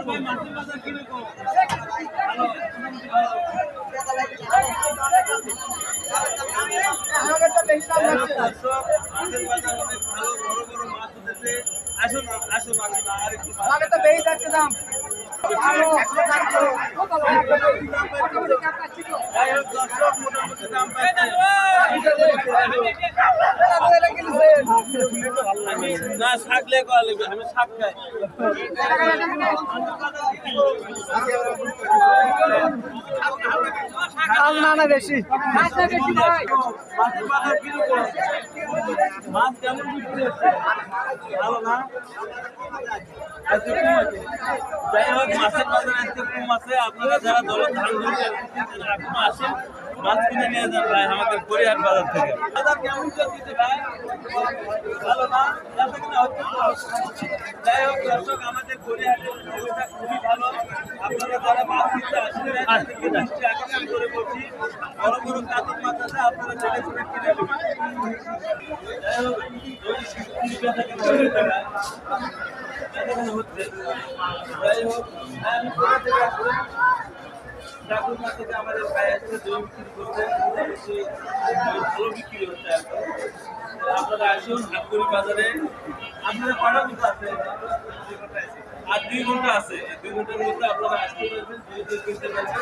ভাই মাছের বাজার কিরকম? মাছের বাজার অনেক ভালো, বড় বড় মাছ উঠেছে। আসুন আসুন আসুন আর একটু দাম যাই হোক দর্শক মোটামুটি দাম পাচ্ছে না শাকলে করা লাগবে আমি শাক খাই না বেশি মাছ কেমন বিক্রি হচ্ছে ভালো না আজকে কম আছে যাই হোক মাছের বাজার আজকে কম আছে আপনারা যারা দলের ধান ধরছেন এখনো আসেন মাছ কিনে নিয়ে যান ভাই আমাদের গড়িয়াহাট বাজার থেকে বাজার কেমন চলছে ভাই ভালো না যাই হোক দর্শক আমাদের গড়িয়াহাটের অবস্থা খুবই ভালো আপনারা যারা মাছ কিনতে আসেন আগে করে বলছি বড় বড় কাতল মাছ আছে আপনারা দেখে শুনে কিনে নেবেন যাই হোক হচ্ছে যাই হোক ঠাকুর মাছ থেকে আমাদের ভাই আসছে দই বিক্রি করতে ভালো বিক্রি হচ্ছে আপনারা আসুন হাটকুড়ি বাজারে আপনাদের কটা ঘন্টা আছে আর 2 ঘন্টা আছে 2 ঘন্টার মধ্যে আপনারা আসতে পারবেন যদি কিনতে পারবেন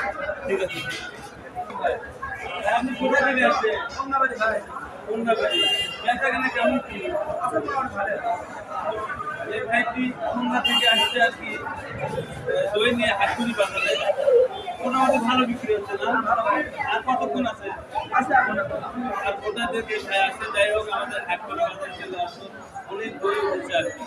ঠিক আছে আপনি কোথা থেকে আসছেন কোন্নাবাড়ি ভাই কোন্নাবাড়ি বেচা কিনা কেমন কি এই ভাইটি খুলনা থেকে আসছে আর কি দই নিয়ে হাটকুড়ি বাজারে মোটামুটি ভালো বিক্রি হচ্ছে না আর কতক্ষণ আছে আর কোথা থেকে আসছে যাই হোক আমাদের হাটকুড়ি বাজারে চলে আসুন অনেক দই উঠেছে আর কি